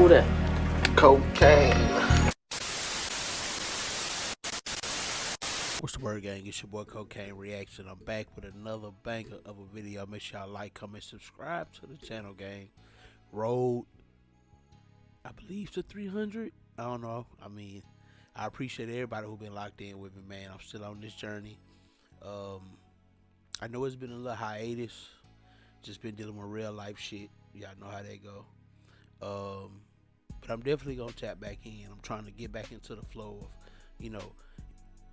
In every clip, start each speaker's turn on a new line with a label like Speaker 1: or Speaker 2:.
Speaker 1: Who that? Cocaine.
Speaker 2: What's the word, gang? It's your boy Cocaine Reaction. I'm back with another banger of a video. Make sure y'all like, comment, subscribe to the channel, gang. Road, I believe, to 300. I don't know. I mean, I appreciate everybody who been locked in with me, man. I'm still on this journey. I know it's been a little hiatus. Just been dealing with real life shit. Y'all know how that go. But I'm definitely gonna tap back in. I'm trying to get back into the flow of, you know,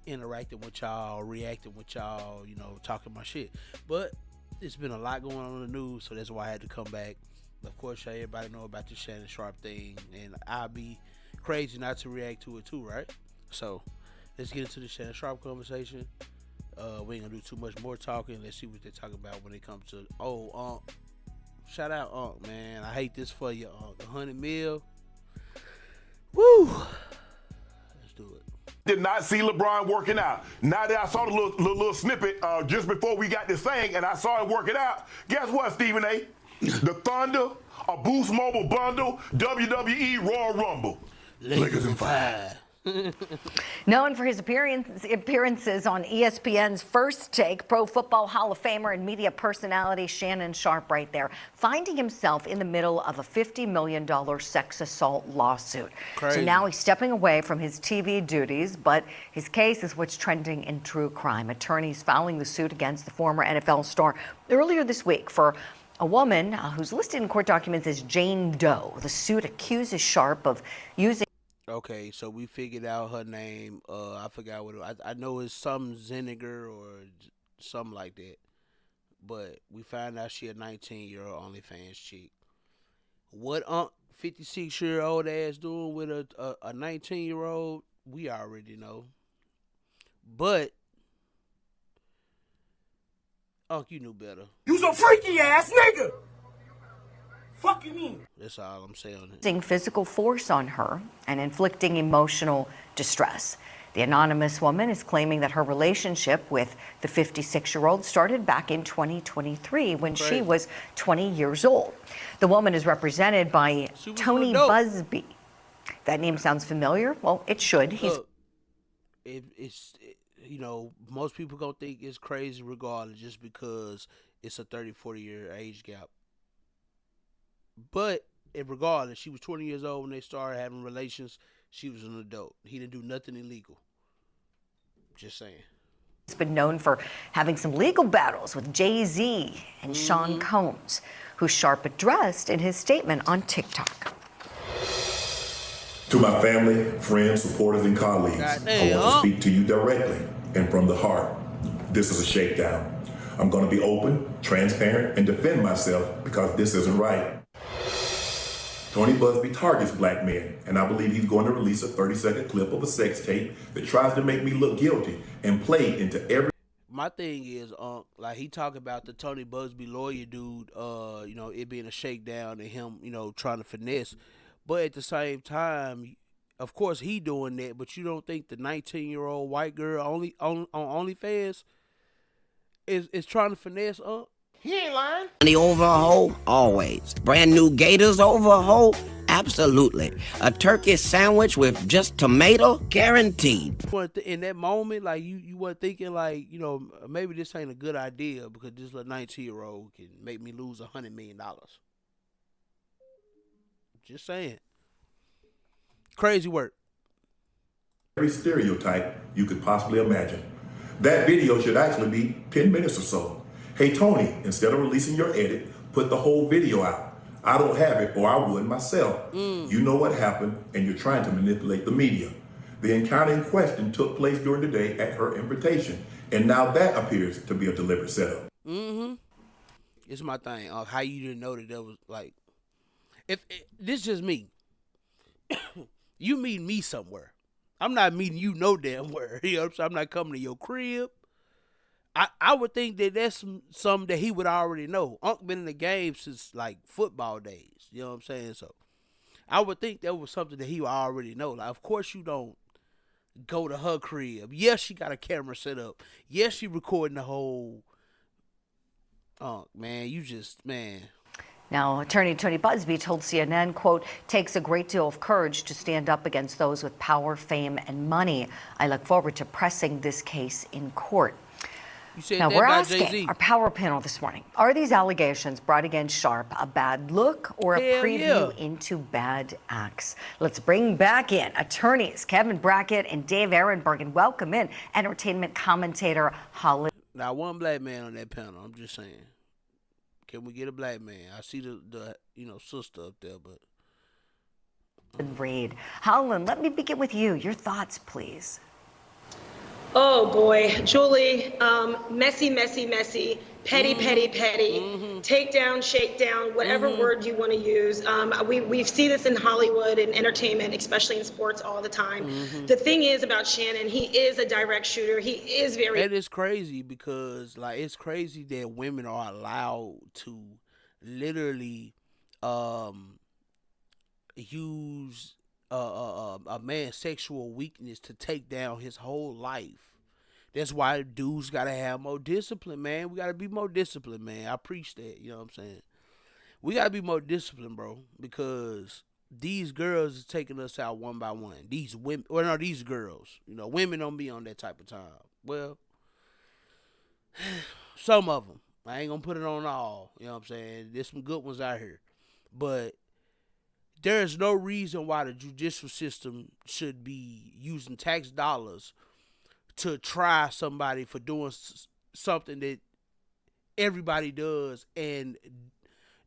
Speaker 2: interacting with y'all, reacting with y'all, you know, talking my shit. But it's been a lot going on in the news, so that's why I had to come back. Of course, everybody know about the Shannon Sharp thing, and I'd be crazy not to react to it too, right? So let's get into the Shannon Sharp conversation. We ain't gonna do too much more talking. Let's see what they talk about when it comes to shout out Unc, man. I hate this for you, Unc. 100 mil. Woo! Let's do it.
Speaker 3: Did not see LeBron working out. Now that I saw the little snippet just before we got this thing, and I saw it working out, guess what, Stephen A? The Thunder, a Boost Mobile bundle, WWE Royal Rumble.
Speaker 2: Lakers in 5.
Speaker 4: Known for his appearances on ESPN's First Take, Pro Football Hall of Famer and media personality Shannon Sharp right there, finding himself in the middle of a $50 million sex assault lawsuit.
Speaker 2: Crazy.
Speaker 4: So now he's stepping away from his TV duties, but his case is what's trending in true crime. Attorneys filing the suit against the former NFL star earlier this week for a woman who's listed in court documents as Jane Doe. The suit accuses Sharp of using...
Speaker 2: Okay, so we figured out her name. I forgot what I know it's some Zeniger or something like that. But we found out she a 19-year-old OnlyFans chick. What 56-year-old ass doing with a 19-year-old, we already know. But you knew better.
Speaker 5: You's a freaky ass nigga. Fucking mean.
Speaker 2: That's all I'm saying.
Speaker 4: Using physical force on her and inflicting emotional distress. The anonymous woman is claiming that her relationship with the 56-year-old started back in 2023 when she was 20 years old. The woman is represented by Tony Busby. That name sounds familiar? Well, it should.
Speaker 2: It's you know, most people gonna think it's crazy regardless just because it's a 30-40 year age gap. But regardless, she was 20 years old when they started having relations. She was an adult. He didn't do nothing illegal. Just saying.
Speaker 4: He's been known for having some legal battles with Jay-Z and Sean Combs, who Sharp addressed in his statement on TikTok.
Speaker 6: To my family, friends, supporters, and colleagues, I want to speak to you directly and from the heart. This is a shakedown. I'm going to be open, transparent, and defend myself because this isn't right. Tony Busby targets black men, and I believe he's going to release a 30-second clip of a sex tape that tries to make me look guilty and play into every...
Speaker 2: My thing is, like he talk about the Tony Busby lawyer dude, you know, it being a shakedown and him, you know, trying to finesse. But at the same time, of course he doing that, but you don't think the 19-year-old white girl on OnlyFans is trying to finesse up?
Speaker 5: He ain't lying.
Speaker 7: Money over a hoe? Always. Brand new gators over a hoe? Absolutely. A turkey sandwich with just tomato? Guaranteed.
Speaker 2: In that moment, like you weren't thinking like, you know, maybe this ain't a good idea because this little 19-year-old can make me lose $100 million. Just saying. Crazy work.
Speaker 6: Every stereotype you could possibly imagine. That video should actually be 10 minutes or so. Hey, Tony, instead of releasing your edit, put the whole video out. I don't have it, or I would myself. You know what happened, and you're trying to manipulate the media. The encounter in question took place during the day at her invitation, and now that appears to be a deliberate setup.
Speaker 2: It's my thing. How you didn't know that was like, this is just me. You meet me somewhere. I'm not meeting you no damn where. You know what I'm saying? I'm not coming to your crib. I would think that that's something that he would already know. Unc been in the game since like football days. You know what I'm saying? So I would think that was something that he would already know. Like, of course you don't go to her crib. Yes, she got a camera set up. Yes, she recording the whole. Man, you just, man.
Speaker 4: Now, attorney Tony Busby told CNN, quote, "Takes a great deal of courage to stand up against those with power, fame, and money. I look forward to pressing this case in court." Now, we're asking our power panel this morning, are these allegations brought against Sharp a bad look or a preview into bad acts? Let's bring back in attorneys Kevin Brackett and Dave Ehrenberg, and welcome in entertainment commentator Holland.
Speaker 2: Now, one black man on that panel, I'm just saying. Can we get a black man? I see the sister up there, but
Speaker 4: Reed. Holland, let me begin with you. Your thoughts, please.
Speaker 8: Oh boy, Julie, messy, messy, messy, petty, petty, petty, take down, shake down, whatever word you want to use. We see this in Hollywood and entertainment, especially in sports, all the time. The thing is about Shannon, he is a direct shooter. He is very.
Speaker 2: That is crazy because, like, it's crazy that women are allowed to literally use a man's sexual weakness to take down his whole life. That's why dudes gotta have more discipline, man. We gotta be more disciplined, man. I preach that, you know what I'm saying? We gotta be more disciplined, bro, because these girls is taking us out one by one. These women, these girls, women don't be on that type of time. Well, some of them. I ain't gonna put it on all, you know what I'm saying? There's some good ones out here, but there is no reason why the judicial system should be using tax dollars to try somebody for doing something that everybody does and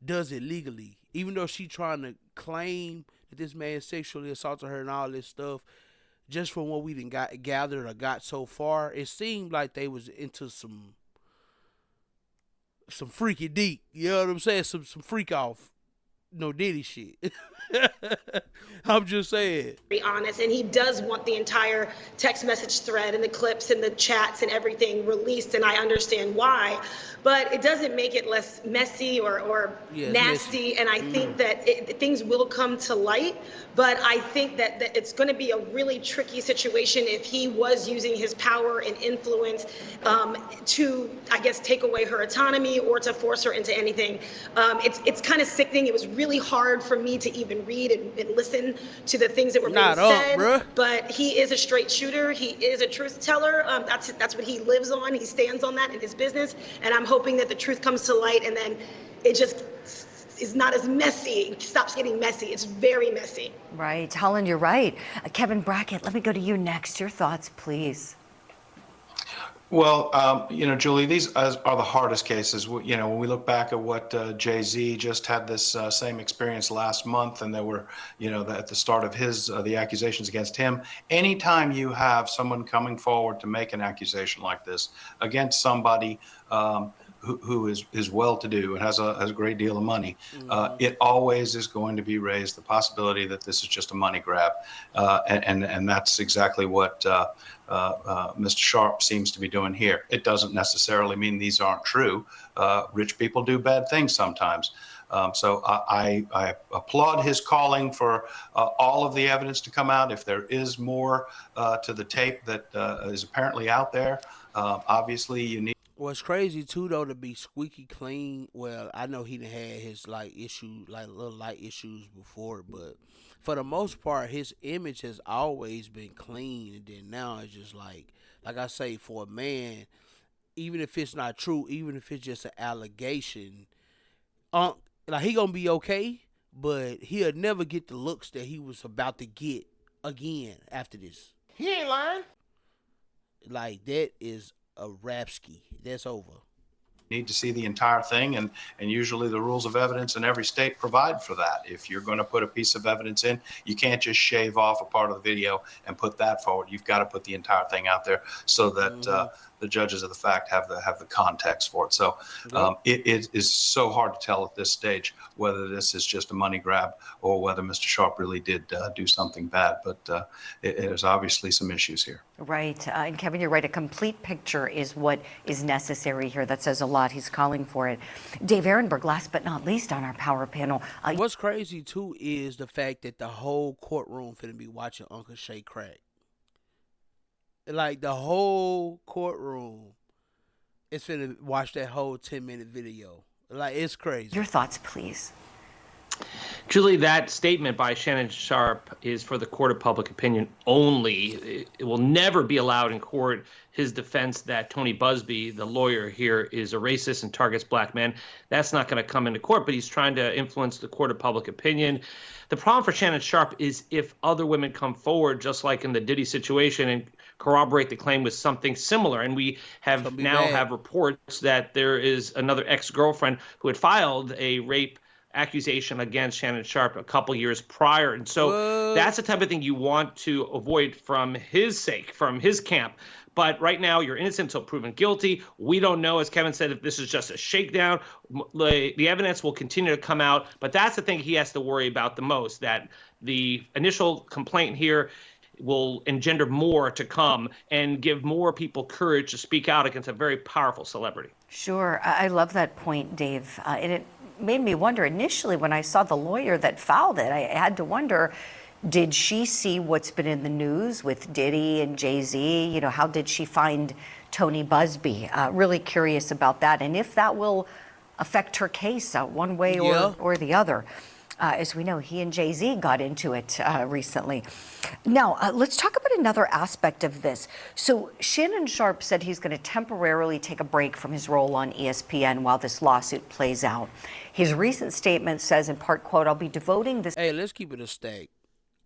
Speaker 2: does it legally. Even though she trying to claim that this man sexually assaulted her and all this stuff, just from what we done gathered or got so far, it seemed like they was into some freaky deep. You know what I'm saying? Some freak off. No Diddy shit. I'm just saying.
Speaker 8: Be honest, and he does want the entire text message thread and the clips and the chats and everything released, and I understand why, but it doesn't make it less messy or nasty. Messy. And I think that things will come to light, but I think that it's going to be a really tricky situation if he was using his power and influence to, I guess, take away her autonomy or to force her into anything. It's kind of sickening. It was really hard for me to even read and listen to the things that were being said. But he is a straight shooter. He is a truth teller. That's what he lives on. He stands on that in his business. And I'm hoping that the truth comes to light and then it just is not as messy. It stops getting messy. It's very messy.
Speaker 4: Right. Holland, you're right. Kevin Brackett, let me go to you next. Your thoughts, please.
Speaker 9: Well, Julie, these are the hardest cases. When we look back at what Jay-Z just had this same experience last month, and there were, at the start of the accusations against him. Anytime you have someone coming forward to make an accusation like this against somebody who is well-to-do and has a great deal of money, it always is going to be raised the possibility that this is just a money grab, and that's exactly what Mr. Sharp seems to be doing here. It doesn't necessarily mean these aren't true. Rich people do bad things sometimes. So I applaud his calling for all of the evidence to come out. If there is more to the tape that is apparently out there, obviously you need.
Speaker 2: Well, it's crazy too, though, to be squeaky clean. Well, I know he done had his little light issues before, but for the most part, his image has always been clean. And then now it's just like I say, for a man, even if it's not true, even if it's just an allegation, he gonna be okay, but he'll never get the looks that he was about to get again after this.
Speaker 1: He ain't lying.
Speaker 2: Like, that is a rapski. That's over.
Speaker 9: Need to see the entire thing, and usually the rules of evidence in every state provide for that. If you're going to put a piece of evidence in, you can't just shave off a part of the video and put that forward. You've got to put the entire thing out there so that the judges of the fact have the context for it. So it is so hard to tell at this stage whether this is just a money grab or whether Mr. Sharp really did do something bad. But there's obviously some issues here.
Speaker 4: Right. And Kevin, you're right. A complete picture is what is necessary here. That says a lot. He's calling for it. Dave Ehrenberg, last but not least on our power panel.
Speaker 2: What's crazy, too, is the fact that the whole courtroom finna be watching Uncle Shay crack. Like, the whole courtroom is finna watch that whole 10-minute video. Like, it's crazy.
Speaker 4: Your thoughts, please.
Speaker 10: Julie, that statement by Shannon Sharpe is for the court of public opinion only. It will never be allowed in court. His defense that Tony Busby, the lawyer here, is a racist and targets black men, that's not going to come into court, but he's trying to influence the court of public opinion. The problem for Shannon Sharpe is if other women come forward, just like in the Diddy situation, and corroborate the claim with something similar. And we have now have reports that there is another ex-girlfriend who had filed a rape accusation against Shannon Sharpe a couple years prior. And so that's the type of thing you want to avoid from his sake, from his camp. But right now, you're innocent until proven guilty. We don't know, as Kevin said, if this is just a shakedown. The evidence will continue to come out. But that's the thing he has to worry about the most, that the initial complaint here will engender more to come and give more people courage to speak out against a very powerful celebrity.
Speaker 4: Sure. I love that point, Dave. And it made me wonder initially when I saw the lawyer that filed it, I had to wonder, did she see what's been in the news with Diddy and Jay-Z? You know, how did she find Tony Busby? Really curious about that. And if that will affect her case one way or the other. As we know, he and Jay-Z got into it recently. Now, let's talk about another aspect of this. So Shannon Sharpe said he's going to temporarily take a break from his role on ESPN while this lawsuit plays out. His recent statement says, in part, quote, "I'll be devoting this..."
Speaker 2: Hey, let's keep it a stack.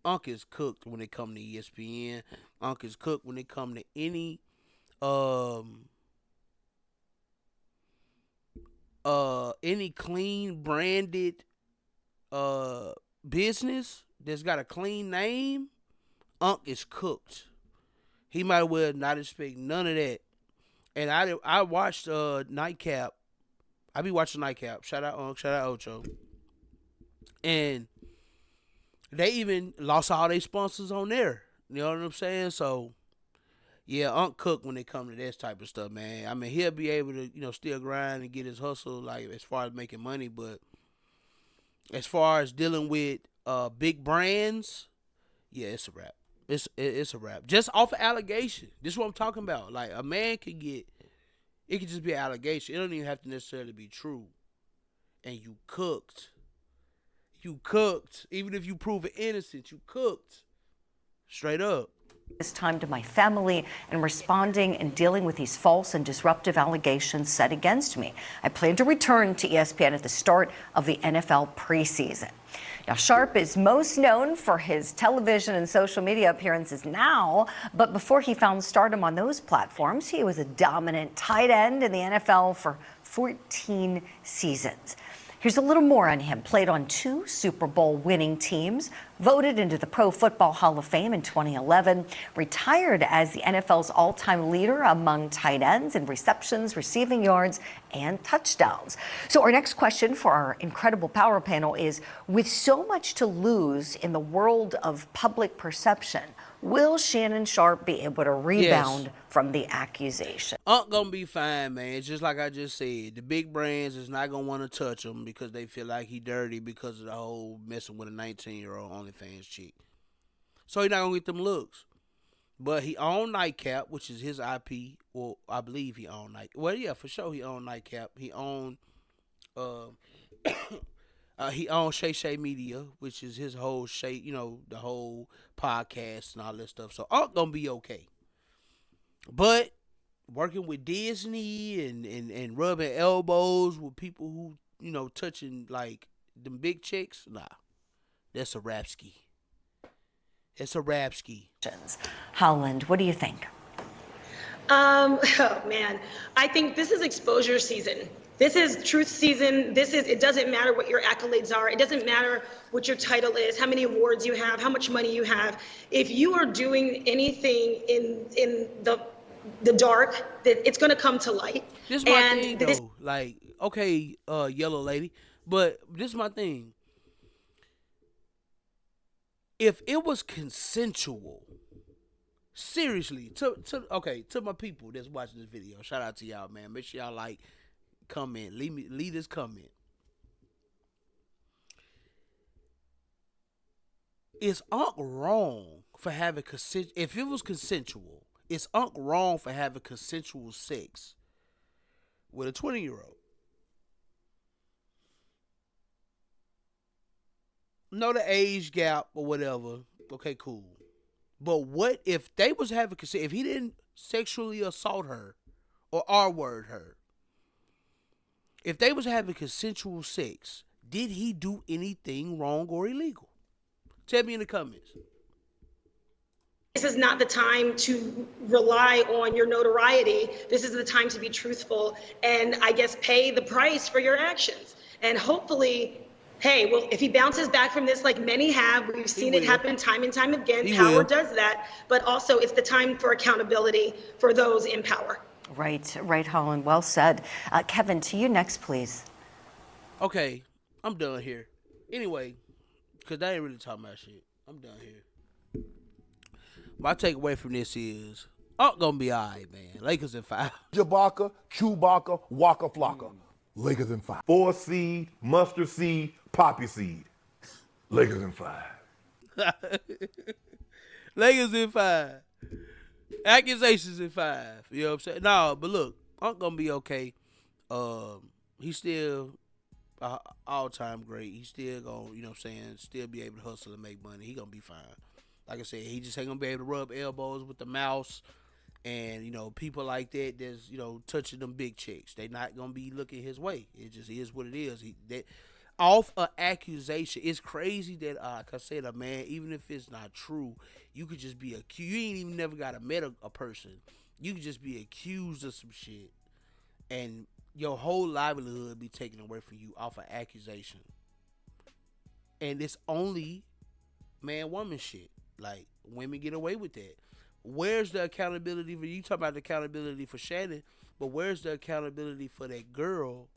Speaker 2: Unc is cooked when it come to ESPN. Unc is cooked when it come to any clean branded business that's got a clean name. Unc is cooked. He might well not expect none of that. And I watched Nightcap. I be watching Nightcap. Shout out Unc, shout out Ocho. And they even lost all their sponsors on there. You know what I'm saying? So, yeah, Unc cook when it come to this type of stuff, man. I mean, he'll be able to, still grind and get his hustle, like, as far as making money. But as far as dealing with big brands, yeah, it's a wrap. It's a wrap. Just off of allegation. This is what I'm talking about. Like, a man can get, it could just be an allegation. It don't even have to necessarily be true. And you cooked. You cooked. Even if you prove it innocent, you cooked. Straight up.
Speaker 4: This time to my family and responding and dealing with these false and disruptive allegations set against me. I plan to return to ESPN at the start of the NFL preseason. Now, Sharpe is most known for his television and social media appearances now, but before he found stardom on those platforms, he was a dominant tight end in the NFL for 14 seasons. Here's a little more on him. Played on 2 Super Bowl winning teams, voted into the Pro Football Hall of Fame in 2011, retired as the NFL's all-time leader among tight ends in receptions, receiving yards, and touchdowns. So our next question for our incredible power panel is, with so much to lose in the world of public perception, will Shannon Sharpe be able to rebound from the accusation?
Speaker 2: Unc gonna be fine, man. Just like I just said, the big brands is not gonna want to touch him because they feel like he dirty because of the whole messing with a 19-year-old OnlyFans chick. So he not gonna get them looks. But he owned Nightcap, which is his IP. Well, I believe he owned Nightcap. Well, yeah, for sure he owned Nightcap. He owned he owns Shay Media, which is his whole Shay, the whole podcast and all that stuff. So Unc gonna be okay. But working with Disney and rubbing elbows with people who, touching like them big chicks, nah. That's a rap ski. It's a rap ski.
Speaker 4: Howland, what do you think?
Speaker 8: Oh man, I think this is exposure season. This is truth season. It doesn't matter what your accolades are. It doesn't matter what your title is, how many awards you have, how much money you have. If you are doing anything in the dark, that it's going to come to light.
Speaker 2: This is my thing, though. Like, okay, yellow lady, but this is my thing. If it was consensual, seriously, to my people that's watching this video, shout out to y'all, man. Make sure y'all like, comment, leave this comment. Is Unc wrong for having if it was consensual? Is Unc wrong for having consensual sex with a 20-year-old? know the age gap or whatever. Okay, cool. But what if they was having consent? If he didn't sexually assault her or R-word her, if they was having consensual sex, did he do anything wrong or illegal? Tell me in the comments.
Speaker 8: This is not the time to rely on your notoriety. This is the time to be truthful and I guess pay the price for your actions. And hopefully, hey, well, if he bounces back from this like many have, we've seen it happen time and time again. Power does that. But also it's the time for accountability for those in power.
Speaker 4: Right, Holland. Well said. Kevin, to you next, please.
Speaker 2: Okay, I'm done here. Anyway, because I ain't really talking about shit. I'm done here. My takeaway from this is, gonna be all right, man. Lakers in 5.
Speaker 3: Jabaka, Chewbacca, Waka Flocka. Lakers in 5. 4 seed, mustard seed, poppy seed. Lakers in 5.
Speaker 2: Lakers in 5. Accusations in 5. You know what I'm saying? No, but look, Unc gonna be okay. He's still all-time great. He's still gonna, you know what I'm saying, still be able to hustle and make money. He gonna be fine. Like I said, he just ain't gonna be able to rub elbows with the mouse and, you know, people like that that's, you know, touching them big chicks. They not gonna be looking his way. It just is what it is. Off an accusation, it's crazy that, like I said, a man, even if it's not true, you could just be accused. You ain't even never got to meet a person. You could just be accused of some shit, and your whole livelihood be taken away from you off an accusation. And it's only man-woman shit. Like, women get away with that. Where's the accountability for you? Talk about the accountability for Shannon, but where's the accountability for that girl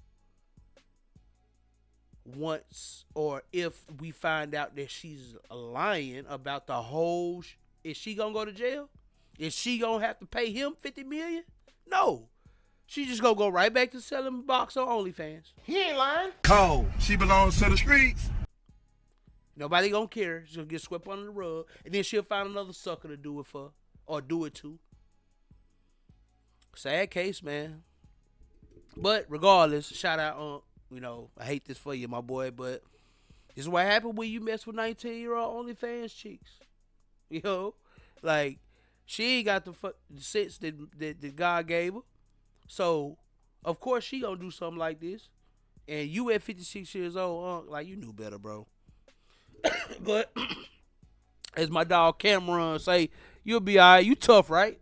Speaker 2: once or if we find out that she's lying about the whole is she gonna go to jail? Is she gonna have to pay him $50 million? No. She just gonna go right back to selling box on OnlyFans.
Speaker 1: He ain't lying.
Speaker 3: Cold. She belongs to the streets.
Speaker 2: Nobody gonna care. She'll get swept under the rug, and then she'll find another sucker to do it for or do it to. Sad case, man. But regardless, shout out, you know, I hate this for you, my boy, but this is what happened when you mess with 19-year-old OnlyFans chicks. You know, like she ain't got the sense that God gave her, so of course she gonna do something like this. And you at 56 years old, like you knew better, bro. But as my dog Cameron say, you'll be all right. You tough, right?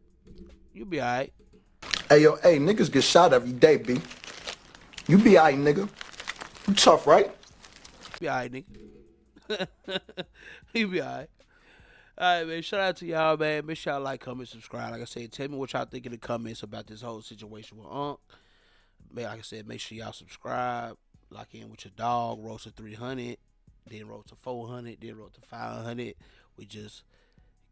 Speaker 2: You'll be all right.
Speaker 1: Hey, yo, niggas get shot every day, B. You be all right, nigga. You tough, right?
Speaker 2: Be all right, nigga. You be all right. All right, man. Shout out to y'all, man. Make sure y'all like, comment, subscribe. Like I said, tell me what y'all think in the comments about this whole situation with Unc. Man, like I said, make sure y'all subscribe. Lock in with your dog. Roast to 300. Then roll to 400, then roll to 500. We just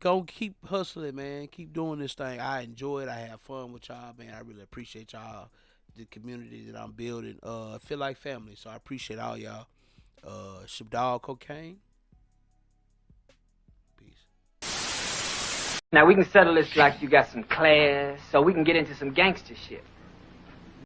Speaker 2: gonna keep hustling, man. Keep doing this thing. I enjoy it. I have fun with y'all, man. I really appreciate y'all, the community that I'm building. I feel like family, so I appreciate all y'all. Dog Cocaine. Peace.
Speaker 5: Now we can settle this like you got some class, so we can get into some gangster shit.